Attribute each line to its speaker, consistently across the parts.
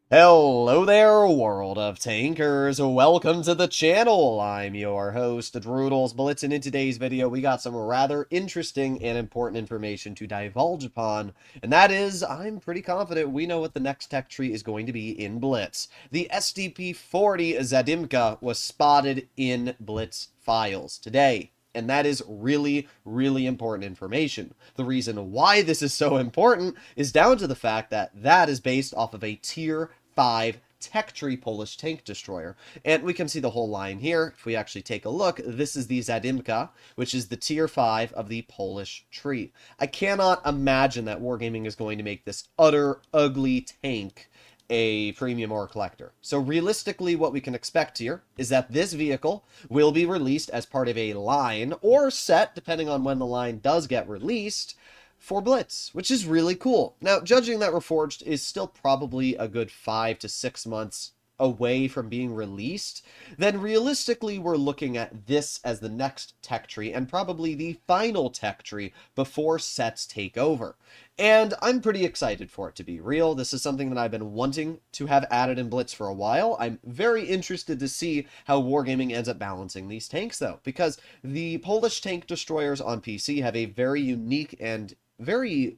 Speaker 1: Hello there, world of tankers. Welcome to the channel. I'm your host, Blitz, and in today's video, we got some rather interesting and important information to divulge upon, and that is, I'm pretty confident we know what the next tech tree is going to be in Blitz. The SDP-40 Zadimka was spotted in Blitz files today. And that is really, really important information. The reason why this is so important is down to the fact that that is based off of a tier 5 tech tree Polish tank destroyer. And we can see the whole line here. If we actually take a look, this is the Zadimka, which is the tier 5 of the Polish tree. I cannot imagine that Wargaming is going to make this utter ugly tank a premium or a collector. So realistically, what we can expect here is that this vehicle will be released as part of a line or set, depending on when the line does get released, for Blitz, which is really cool. Now, judging that Reforged is still probably a good 5 to 6 months away from being released, then realistically we're looking at this as the next tech tree and probably the final tech tree before sets take over. And I'm pretty excited for it to be real. This is something that I've been wanting to have added in Blitz for a while. I'm very interested to see how Wargaming ends up balancing these tanks though, because the Polish tank destroyers on PC have a very unique and very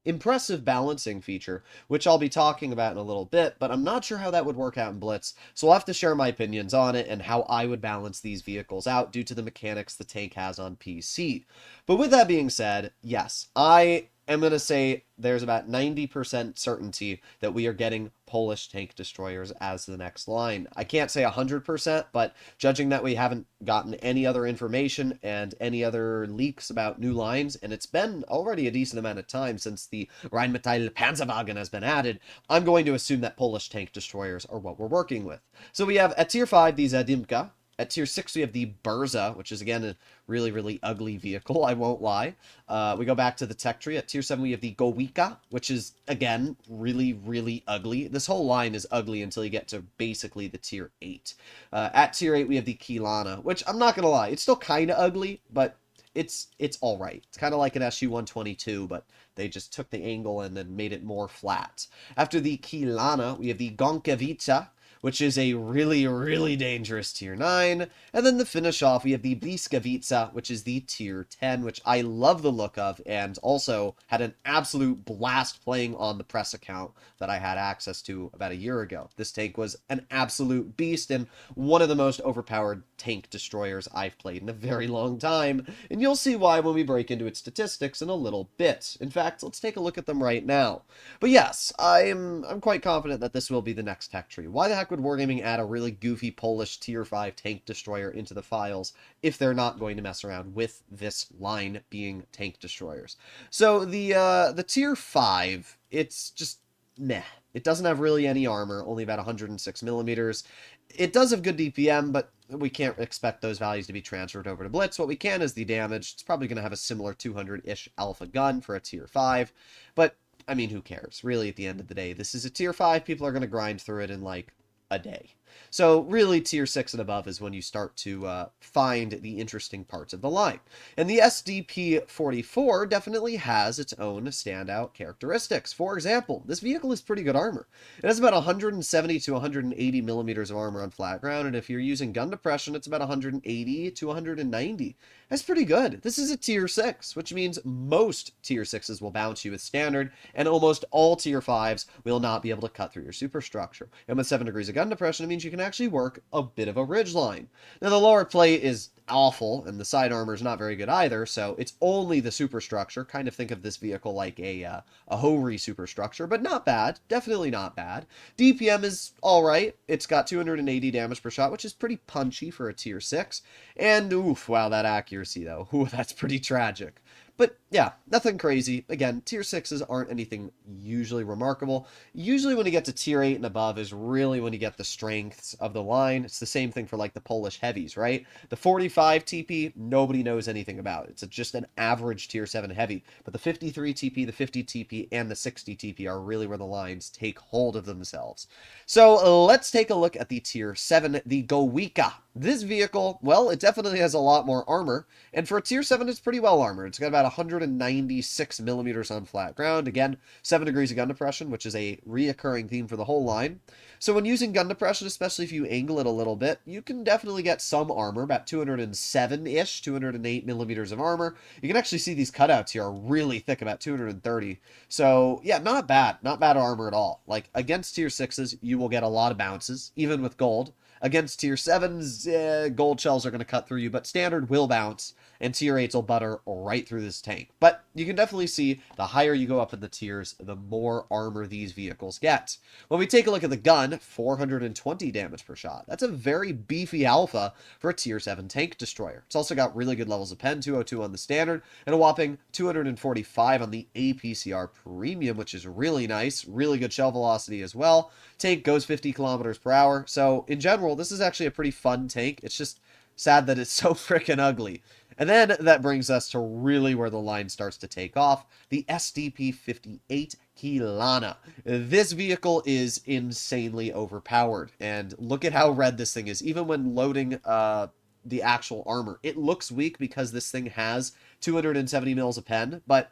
Speaker 1: impressive balancing feature, which I'll be talking about in a little bit, but I'm not sure how that would work out in Blitz, so I'll have to share my opinions on it and how I would balance these vehicles out due to the mechanics the tank has on PC. But with that being said, yes, I am going to say there's about 90% certainty that we are getting Polish tank destroyers as the next line. I can't say 100%, but judging that we haven't gotten any other information and any other leaks about new lines, and it's been already a decent amount of time since the Rheinmetall Panzerwagen has been added, I'm going to assume that Polish tank destroyers are what we're working with. So we have at tier 5 the Zadimka. At tier 6, we have the Burza, which is, again, a really, really ugly vehicle, I won't lie. We go back to the tech tree. At tier 7, we have the Gowika, which is, again, really, really ugly. This whole line is ugly until you get to basically the tier 8. At tier 8, we have the Kilana, which, I'm not going to lie, it's still kind of ugly, but it's all right. It's kind of like an SU-122, but they just took the angle and then made it more flat. After the Kilana, we have the Gonkiewicza, which is a really, really dangerous tier 9. And then to finish off, we have the Bliskavica, which is the tier 10, which I love the look of, and also had an absolute blast playing on the press account that I had access to about a year ago. This tank was an absolute beast and one of the most overpowered tank destroyers I've played in a very long time, and you'll see why when we break into its statistics in a little bit. In fact, let's take a look at them right now. But yes, I'm quite confident that this will be the next tech tree. Why the heck would Wargaming add a really goofy Polish tier 5 tank destroyer into the files if they're not going to mess around with this line being tank destroyers? So the tier 5, it's just meh. It doesn't have really any armor, only about 106 millimeters. It does have good DPM, but we can't expect those values to be transferred over to Blitz. What we can is the damage. It's probably going to have a similar 200-ish alpha gun for a tier 5, but I mean, who cares? Really, at the end of the day, this is a tier 5. People are going to grind through it in like a day. So really, tier 6 and above is when you start to find the interesting parts of the line. And the SDP-44 definitely has its own standout characteristics. For example, this vehicle has pretty good armor. It has about 170 to 180 millimeters of armor on flat ground, and if you're using gun depression, it's about 180 to 190. That's pretty good. This is a tier 6, which means most tier 6s will bounce you with standard, and almost all tier 5s will not be able to cut through your superstructure. And with 7 degrees of gun depression, it means you can actually work a bit of a ridge line. Now, the lower plate is awful, and the side armor is not very good either, so it's only the superstructure. Kind of think of this vehicle like a Hori superstructure, but not bad. Definitely not bad. DPM is alright. It's got 280 damage per shot, which is pretty punchy for a tier 6. And, oof, wow, that accuracy, though. Ooh, that's pretty tragic. But yeah, nothing crazy. Again, tier 6s aren't anything usually remarkable. Usually when you get to tier 8 and above is really when you get the strengths of the line. It's the same thing for like the Polish heavies, right? The 45 TP, nobody knows anything about. It's just an average tier 7 heavy. But the 53 TP, the 50 TP, and the 60 TP are really where the lines take hold of themselves. So let's take a look at the tier 7, the Gowika. This vehicle, well, it definitely has a lot more armor, and for a tier 7, it's pretty well armored. It's got about 196 millimeters on flat ground. Again, 7 degrees of gun depression, which is a reoccurring theme for the whole line. So when using gun depression, especially if you angle it a little bit, you can definitely get some armor, about 207-ish, 208 millimeters of armor. You can actually see these cutouts here are really thick, about 230. So yeah, not bad. Not bad armor at all. Like, against tier 6s, you will get a lot of bounces, even with gold. Against tier 7s, gold shells are going to cut through you, but standard will bounce, and tier 8s will butter right through this tank. But you can definitely see the higher you go up in the tiers, the more armor these vehicles get. When we take a look at the gun, 420 damage per shot. That's a very beefy alpha for a tier 7 tank destroyer. It's also got really good levels of pen, 202 on the standard, and a whopping 245 on the APCR premium, which is really nice. Really good shell velocity as well. Tank goes 50 kilometers per hour. So in general, this is actually a pretty fun tank. It's just sad that it's so freaking ugly. And then that brings us to really where the line starts to take off, the SDP-58 Kilana. This vehicle is insanely overpowered, and look at how red this thing is. Even when loading the actual armor, it looks weak because this thing has 270 mils of pen, but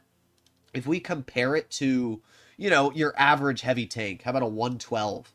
Speaker 1: if we compare it to, your average heavy tank, how about a 112?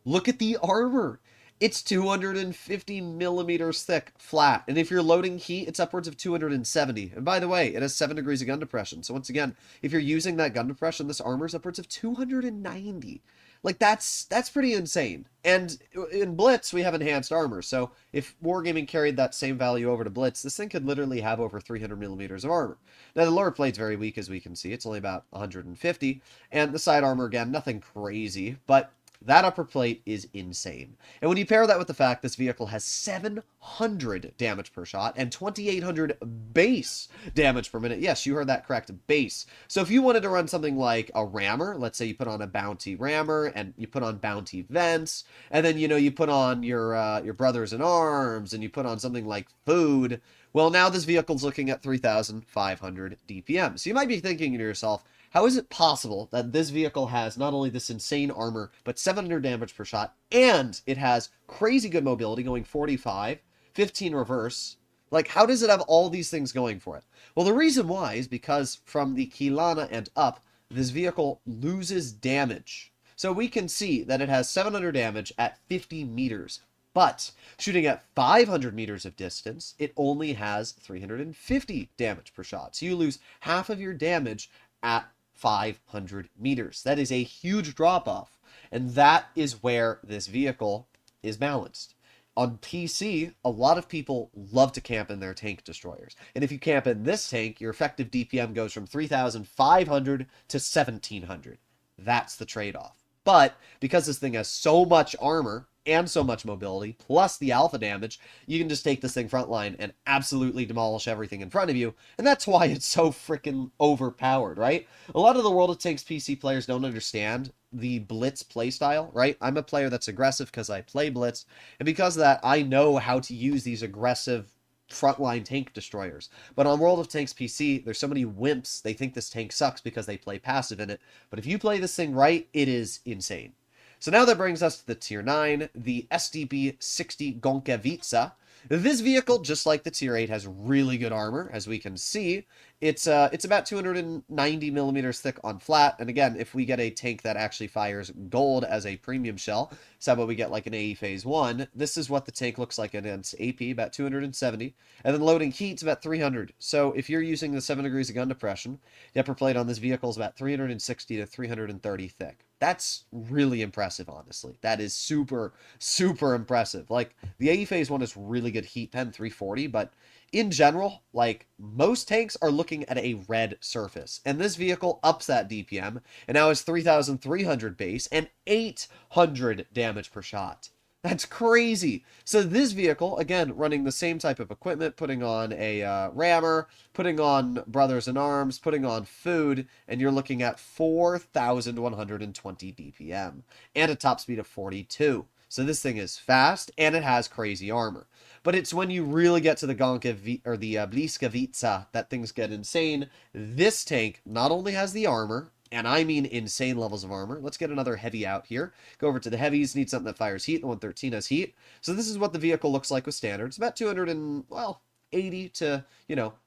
Speaker 1: Look at the armor. It's 250 millimeters thick, flat. And if you're loading heat, it's upwards of 270. And by the way, it has 7 degrees of gun depression. So once again, if you're using that gun depression, this armor is upwards of 290. Like, that's pretty insane. And in Blitz, we have enhanced armor. So if Wargaming carried that same value over to Blitz, this thing could literally have over 300 millimeters of armor. Now, the lower plate's very weak, as we can see. It's only about 150. And the side armor, again, nothing crazy, but that upper plate is insane. And when you pair that with the fact this vehicle has 700 damage per shot and 2,800 base damage per minute. Yes, you heard that correct, base. So if you wanted to run something like a rammer, let's say you put on a bounty rammer and you put on bounty vents, and then, you put on your brothers in arms and you put on something like food, well, now this vehicle's looking at 3,500 DPM. So you might be thinking to yourself, how is it possible that this vehicle has not only this insane armor, but 700 damage per shot, and it has crazy good mobility, going 45, 15 reverse? Like, how does it have all these things going for it? Well, the reason why is because from the Kilana and up, this vehicle loses damage. So we can see that it has 700 damage at 50 meters. But shooting at 500 meters of distance, it only has 350 damage per shot. So you lose half of your damage at 500 meters. That is a huge drop-off. And that is where this vehicle is balanced. On PC, a lot of people love to camp in their tank destroyers. And if you camp in this tank, your effective DPM goes from 3,500 to 1,700. That's the trade-off. But because this thing has so much armor and so much mobility, plus the alpha damage, you can just take this thing frontline and absolutely demolish everything in front of you, and that's why it's so freaking overpowered, right? A lot of the World of Tanks PC players don't understand the Blitz playstyle, right? I'm a player that's aggressive because I play Blitz, and because of that, I know how to use these aggressive frontline tank destroyers. But on World of Tanks PC, there's so many wimps, they think this tank sucks because they play passive in it, but if you play this thing right, it is insane. So now that brings us to the Tier 9, the SDP-60 Gonkiewicza. This vehicle, just like the Tier 8, has really good armor, as we can see. It's about 290 millimeters thick on flat, and again, if we get a tank that actually fires gold as a premium shell, so how about we get like an AE Phase 1, this is what the tank looks like against AP, about 270, and then loading heat's about 300. So if you're using the 7 degrees of gun depression, the upper plate on this vehicle is about 360 to 330 thick. That's really impressive, honestly. That is super, super impressive. Like, the AE Phase 1 is really good heat pen, 340, but in general, like, most tanks are looking at a red surface, and this vehicle ups that DPM, and now it's 3,300 base and 800 damage per shot. That's crazy. So this vehicle, again, running the same type of equipment, putting on a rammer, putting on brothers in arms, putting on food, and you're looking at 4,120 DPM and a top speed of 42. So this thing is fast, and it has crazy armor. But it's when you really get to the Bliskavica that things get insane. This tank not only has the armor, And I mean insane levels of armor. Let's get another heavy out here. Go over to the heavies. Need something that fires heat. The 113 has heat. So this is what the vehicle looks like with standard. It's about 200 and, well, 80 to,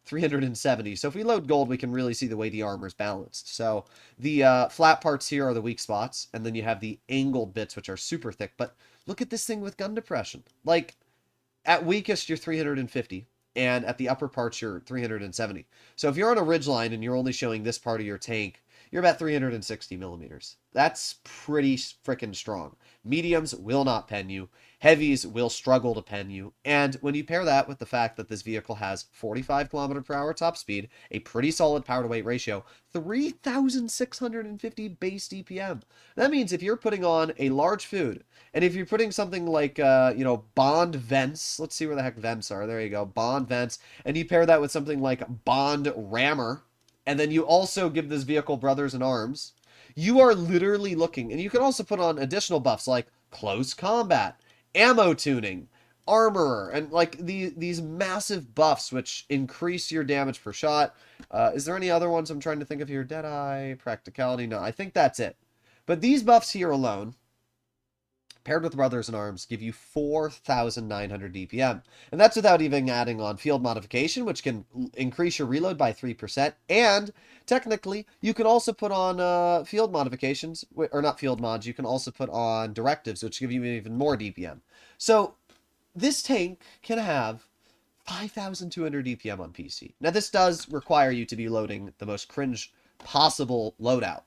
Speaker 1: 370. So if we load gold, we can really see the way the armor is balanced. So the flat parts here are the weak spots. And then you have the angled bits, which are super thick. But look at this thing with gun depression. Like, at weakest, you're 350. And at the upper parts, you're 370. So if you're on a ridgeline and you're only showing this part of your tank, you're about 360 millimeters. That's pretty freaking strong. Mediums will not pen you. Heavies will struggle to pen you. And when you pair that with the fact that this vehicle has 45 kilometer per hour top speed, a pretty solid power to weight ratio, 3,650 base DPM. That means if you're putting on a large food, and if you're putting something like, Bond vents, let's see where the heck vents are. There you go, Bond vents, and you pair that with something like Bond rammer, and then you also give this vehicle brothers in arms, you are literally looking, and you can also put on additional buffs like close combat, ammo tuning, armor, and like these massive buffs which increase your damage per shot. Is there any other ones I'm trying to think of here? Deadeye, practicality, no, I think that's it. But these buffs here alone, paired with Brothers in Arms, give you 4,900 DPM. And that's without even adding on field modification, which can increase your reload by 3%. And technically, you can also put on field modifications, or not field mods, you can also put on directives, which give you even more DPM. So this tank can have 5,200 DPM on PC. Now, this does require you to be loading the most cringe possible loadout,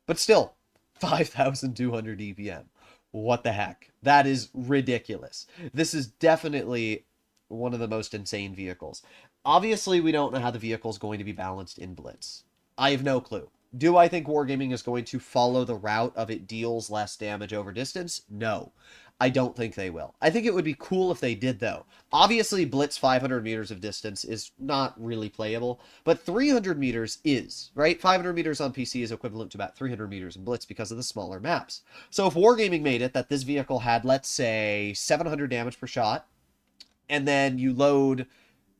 Speaker 1: but still, 5,200 DPM. What the heck? That is ridiculous. This is definitely one of the most insane vehicles. Obviously, we don't know how the vehicle is going to be balanced in Blitz. I have no clue. Do I think Wargaming is going to follow the route of it deals less damage over distance? No. I don't think they will. I think it would be cool if they did, though. Obviously, Blitz 500 meters of distance is not really playable, but 300 meters is, right? 500 meters on PC is equivalent to about 300 meters in Blitz because of the smaller maps. So if Wargaming made it that this vehicle had, let's say, 700 damage per shot, and then you load,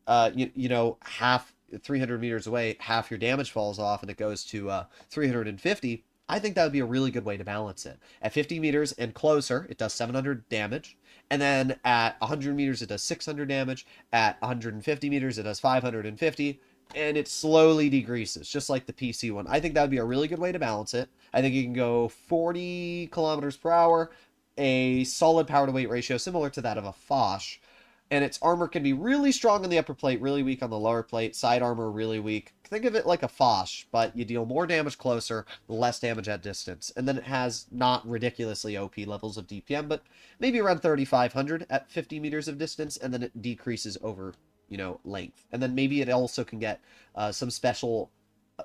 Speaker 1: half 300 meters away, half your damage falls off, and it goes to 350, I think that would be a really good way to balance it. At 50 meters and closer, it does 700 damage. And then at 100 meters, it does 600 damage. At 150 meters, it does 550. And it slowly decreases, just like the PC one. I think that would be a really good way to balance it. I think you can go 40 kilometers per hour, a solid power to weight ratio similar to that of a Foch. And its armor can be really strong on the upper plate, really weak on the lower plate. Side armor really weak. Think of it like a Foch, but you deal more damage closer, less damage at distance. And then it has not ridiculously OP levels of DPM, but maybe around 3,500 at 50 meters of distance, and then it decreases over, length. And then maybe it also can get some special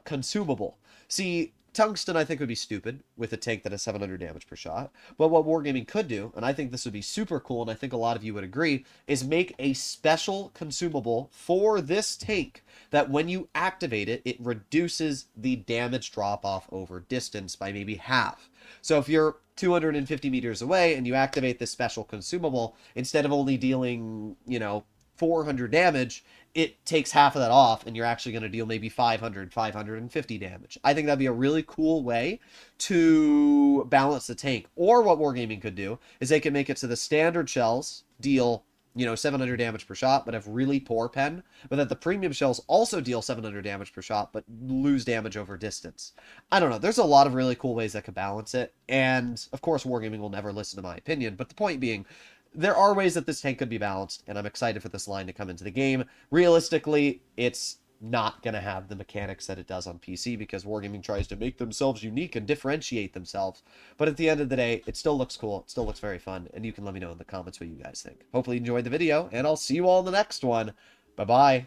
Speaker 1: consumable. See, Tungsten, I think, would be stupid with a tank that has 700 damage per shot. But what Wargaming could do, and I think this would be super cool, and I think a lot of you would agree, is make a special consumable for this tank that when you activate it, it reduces the damage drop-off over distance by maybe half. So if you're 250 meters away and you activate this special consumable, instead of only dealing, 400 damage, it takes half of that off, and you're actually going to deal maybe 500, 550 damage. I think that'd be a really cool way to balance the tank. Or what Wargaming could do is they could make it so the standard shells deal, 700 damage per shot, but have really poor pen, but that the premium shells also deal 700 damage per shot, but lose damage over distance. I don't know. There's a lot of really cool ways that could balance it, and of course Wargaming will never listen to my opinion, but the point being, there are ways that this tank could be balanced, and I'm excited for this line to come into the game. Realistically, it's not going to have the mechanics that it does on PC because Wargaming tries to make themselves unique and differentiate themselves. But at the end of the day, it still looks cool. It still looks very fun, and you can let me know in the comments what you guys think. Hopefully you enjoyed the video, and I'll see you all in the next one. Bye-bye.